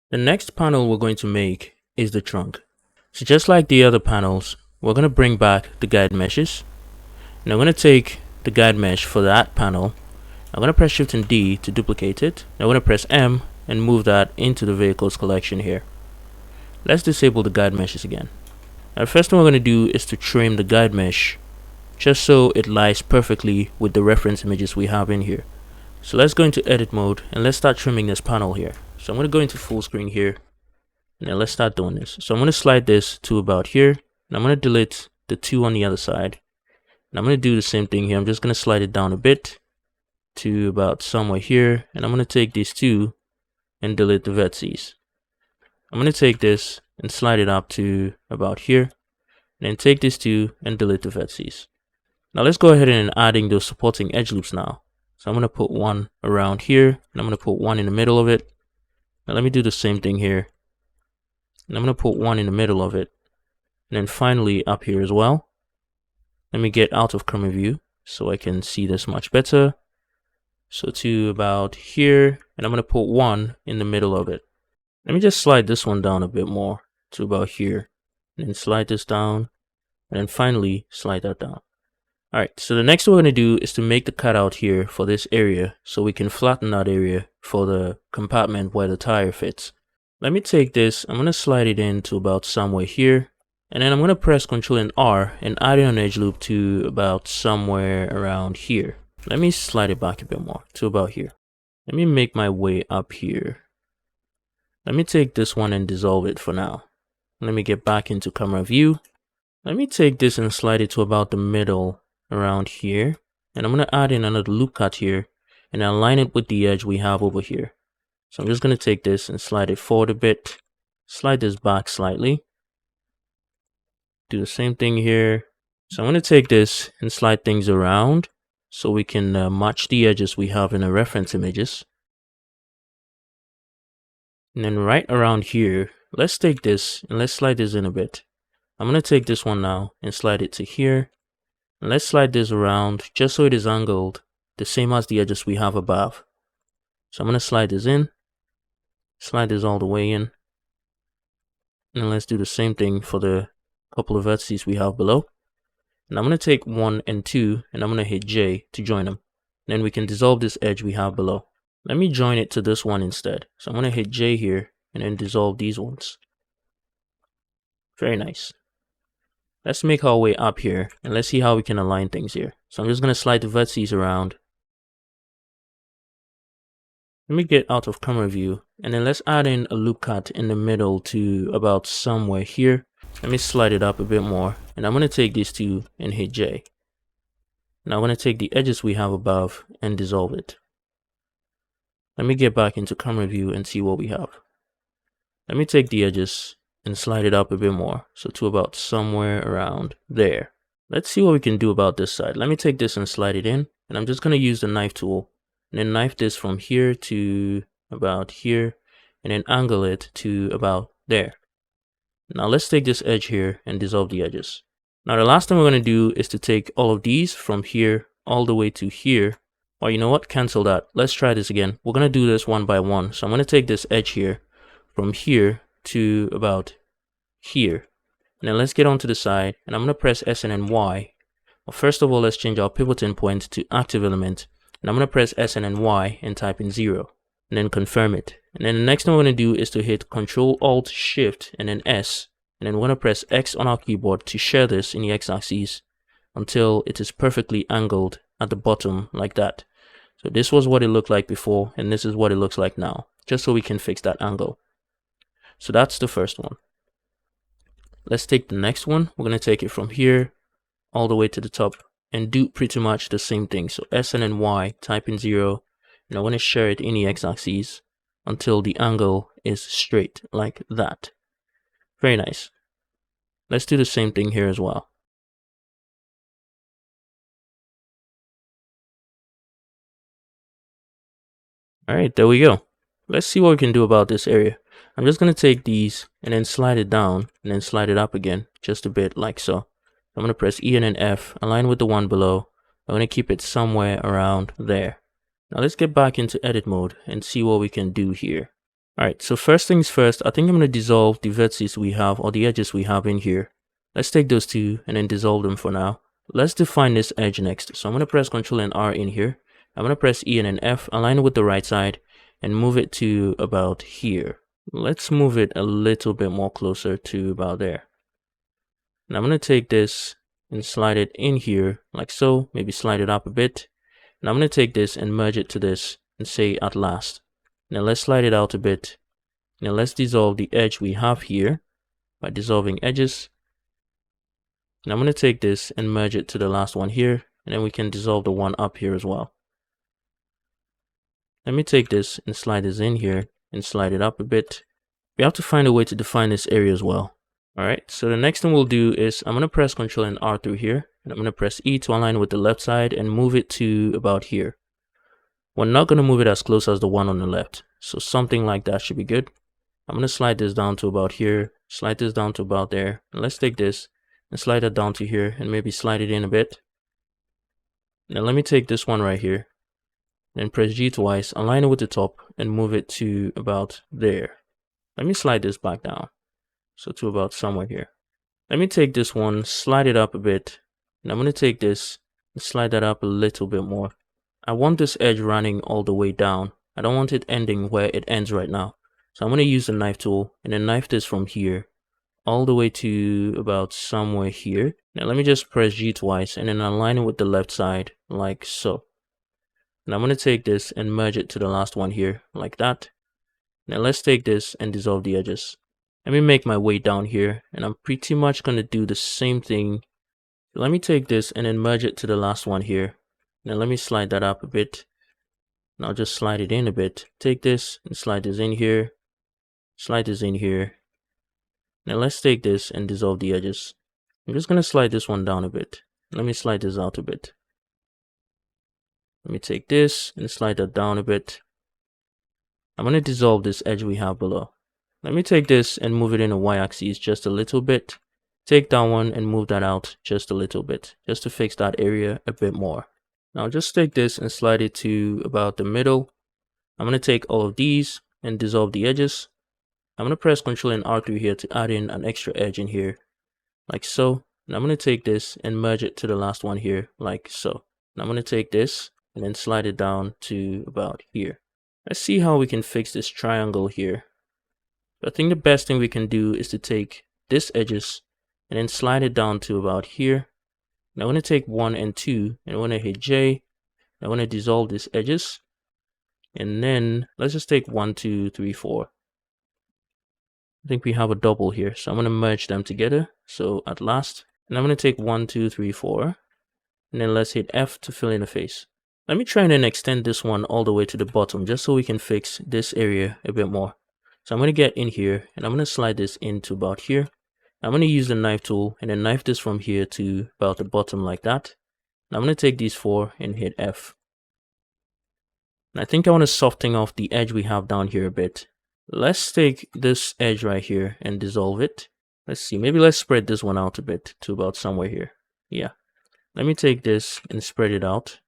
The next panel we're going to make is the trunk. So just like the other panels, we're going to bring back the guide meshes. And I'm going to take the guide mesh for that panel. I'm going to press Shift and D to duplicate it. I'm going to press M and move that into the vehicles collection here. Let's disable the guide meshes again. Now the first thing we're going to do is to trim the guide mesh just so it lies perfectly with the reference images we have in here. So let's go into edit mode and let's start trimming this panel here. So I'm going to go into full screen here and then let's start doing this. So I'm going to slide this to about here and I'm going to delete the two on the other side. And I'm going to do the same thing here. I'm just going to slide it down a bit to about somewhere here and I'm going to take these two and delete the vertices. I'm going to take this and slide it up to about here and then take these two and delete the vertices. Now let's go ahead and adding those supporting edge loops now. So I'm going to put one around here and I'm going to put one in the middle of it. Now let me do the same thing here. And I'm going to put one in the middle of it. And then finally up here as well. Let me get out of camera view so I can see this much better. So to about here, and I'm going to put one in the middle of it. Let me just slide this one down a bit more to about here. And then slide this down. And then finally slide that down. Alright, so the next thing we're going to do is to make the cutout here for this area so we can flatten that area for the compartment where the tire fits. Let me take this, I'm going to slide it in to about somewhere here. And then I'm going to press Ctrl and R and add in an edge loop to about somewhere around here. Let me slide it back a bit more to about here. Let me make my way up here. Let me take this one and dissolve it for now. Let me get back into camera view. Let me take this and slide it to about the middle around here. And I'm going to add in another loop cut here and align it with the edge we have over here. So I'm just going to take this and slide it forward a bit. Slide this back slightly. Do the same thing here. So I'm going to take this and slide things around so we can match the edges we have in the reference images. And then right around here, let's take this and let's slide this in a bit. I'm going to take this one now and slide it to here. And let's slide this around just so it is angled the same as the edges we have above. So I'm going to slide this in. Slide this all the way in. And let's do the same thing for the couple of vertices we have below. And I'm going to take 1 and 2 and I'm going to hit J to join them. Then we can dissolve this edge we have below. Let me join it to this one instead. So I'm going to hit J here and then dissolve these ones. Very nice. Let's make our way up here and let's see how we can align things here. So I'm just going to slide the vertices around. Let me get out of camera view and then let's add in a loop cut in the middle to about somewhere here. Let me slide it up a bit more and I'm going to take these two and hit J. Now I'm going to take the edges we have above and dissolve it. Let me get back into camera view and see what we have. Let me take the edges and slide it up a bit more, so to about somewhere around there. Let's see what we can do about this side. Let me take this and slide it in, and I'm just going to use the knife tool and then knife this from here to about here and then angle it to about there. Now let's take this edge here and dissolve the edges. Now the last thing we're going to do is to take all of these from here all the way to here. Or you know what, cancel that. Let's try this again. We're going to do this one by one. So I'm going to take this edge here from here to about here. And then let's get onto the side and I'm going to press S and then Y. Well, first of all, let's change our pivoting point to active element. And I'm going to press S and then Y and type in 0 and then confirm it. And then the next thing we're going to do is to hit Control Alt Shift and then S. And then we're going to press X on our keyboard to share this in the X axis until it is perfectly angled at the bottom like that. So this was what it looked like before and this is what it looks like now, just so we can fix that angle. So that's the first one. Let's take the next one. We're going to take it from here all the way to the top and do pretty much the same thing. So S and then Y, type in 0, and I want to share it in the X axis until the angle is straight like that. Very nice. Let's do the same thing here as well. Alright, there we go. Let's see what we can do about this area. I'm just going to take these and then slide it down and then slide it up again just a bit like so. I'm going to press E and then F, align with the one below. I'm going to keep it somewhere around there. Now let's get back into edit mode and see what we can do here. Alright, so first things first, I think I'm going to dissolve the vertices we have, or the edges we have in here. Let's take those two and then dissolve them for now. Let's define this edge next. So I'm going to press Ctrl and R in here. I'm going to press E and then F, align it with the right side, and move it to about here. Let's move it a little bit more closer to about there. And I'm going to take this and slide it in here like so, maybe slide it up a bit. And I'm going to take this and merge it to this and say at last. Now let's slide it out a bit. Now let's dissolve the edge we have here by dissolving edges. And I'm going to take this and merge it to the last one here, and then we can dissolve the one up here as well. Let me take this and slide this in here and slide it up a bit. We have to find a way to define this area as well. Alright, so the next thing we'll do is I'm going to press Ctrl and R through here, and I'm going to press E to align with the left side and move it to about here. We're not going to move it as close as the one on the left, so something like that should be good. I'm going to slide this down to about here, slide this down to about there, and let's take this and slide it down to here and maybe slide it in a bit. Now let me take this one right here, then press G twice, align it with the top, and move it to about there. Let me slide this back down, so to about somewhere here. Let me take this one, slide it up a bit, and I'm going to take this and slide that up a little bit more. I want this edge running all the way down. I don't want it ending where it ends right now. So I'm going to use the knife tool and then knife this from here all the way to about somewhere here. Now let me just press G twice and then align it with the left side like so. And I'm going to take this and merge it to the last one here like that. Now let's take this and dissolve the edges. Let me make my way down here, and I'm pretty much going to do the same thing. Let me take this and then merge it to the last one here. Now let me slide that up a bit. And I'll just slide it in a bit. Take this and slide this in here. Slide this in here. Now let's take this and dissolve the edges. I'm just going to slide this one down a bit. Let me slide this out a bit. Let me take this and slide that down a bit. I'm going to dissolve this edge we have below. Let me take this and move it in a y-axis just a little bit. Take that one and move that out just a little bit, just to fix that area a bit more. Now just take this and slide it to about the middle. I'm going to take all of these and dissolve the edges. I'm going to press Ctrl and R through here to add in an extra edge in here, like so. And I'm going to take this and merge it to the last one here, like so. And I'm going to take this and then slide it down to about here. Let's see how we can fix this triangle here. I think the best thing we can do is to take this edges and then slide it down to about here. Now I'm going to take 1 and 2 and I'm going to hit J. I'm going to dissolve these edges. And then let's just take 1, 2, 3, 4. I think we have a double here, so I'm going to merge them together. So at last, and I'm going to take 1, 2, 3, 4. And then let's hit F to fill in the face. Let me try and then extend this one all the way to the bottom just so we can fix this area a bit more. So I'm going to get in here and I'm going to slide this into about here. I'm going to use the knife tool and then knife this from here to about the bottom like that. And I'm going to take these 4 and hit F. And I think I want to soften off the edge we have down here a bit. Let's take this edge right here and dissolve it. Let's see, maybe let's spread this one out a bit to about somewhere here. Yeah. Let me take this and spread it out.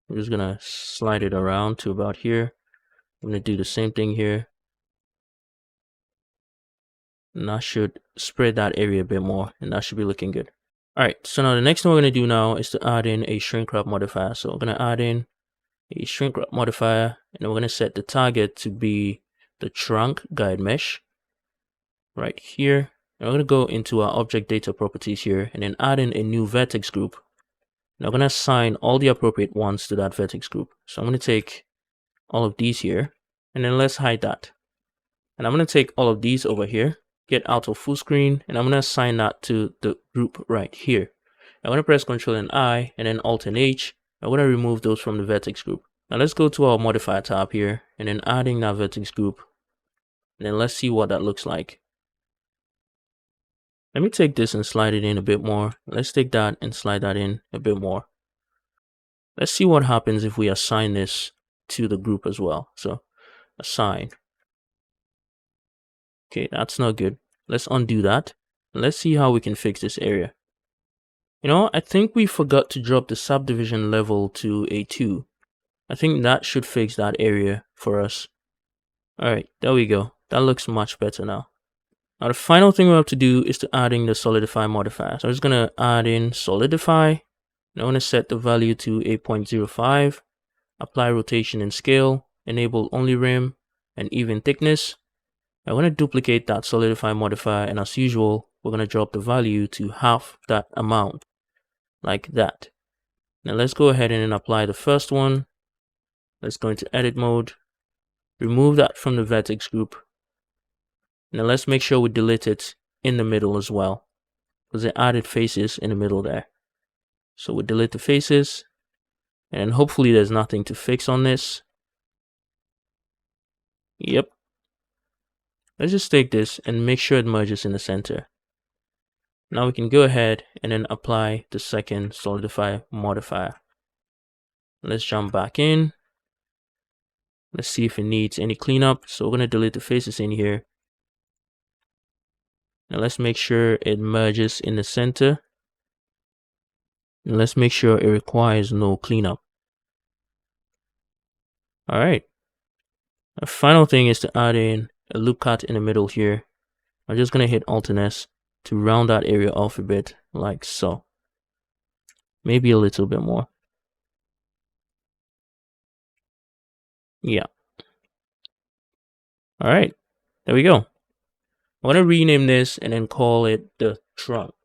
I'm just going to slide it around to about here. I'm going to do the same thing here. And that should spread that area a bit more, and that should be looking good. Alright, so now the next thing we're going to do now is to add in a Shrinkwrap modifier. So we're going to add in a Shrinkwrap modifier, and then we're going to set the target to be the trunk guide mesh right here. And we're going to go into our object data properties here and then add in a new vertex group. Now I'm going to assign all the appropriate ones to that vertex group. So I'm going to take all of these here, and then let's hide that. And I'm going to take all of these over here, get out of full screen, and I'm going to assign that to the group right here. I'm going to press Ctrl and I and then Alt and H. I'm going to remove those from the vertex group. Now let's go to our modifier tab here and then adding that vertex group. And then let's see what that looks like. Let me take this and slide it in a bit more. Let's take that and slide that in a bit more. Let's see what happens if we assign this to the group as well. So assign. Okay, that's not good. Let's undo that. Let's see how we can fix this area. You know, I think we forgot to drop the subdivision level to a 2. I think that should fix that area for us. Alright, there we go. That looks much better now. Now the final thing we have to do is to add in the solidify modifier. So I'm just going to add in solidify. And I'm going to set the value to 8.05. Apply rotation and scale. Enable only rim and even thickness. I'm going to duplicate that solidify modifier, and as usual, we're going to drop the value to half that amount, like that. Now let's go ahead and apply the first one. Let's go into edit mode. Remove that from the vertex group. Now let's make sure we delete it in the middle as well, because it added faces in the middle there. So we delete the faces, and hopefully there's nothing to fix on this. Yep. Let's just take this and make sure it merges in the center. Now we can go ahead and then apply the second solidify modifier. Let's jump back in. Let's see if it needs any cleanup. So we're going to delete the faces in here. Now let's make sure it merges in the center. And let's make sure it requires no cleanup. Alright. The final thing is to add in a loop cut in the middle here. I'm just going to hit Alt and S to round that area off a bit, like so. Maybe a little bit more. Yeah. Alright. There we go. I want to rename this and then call it the trunk.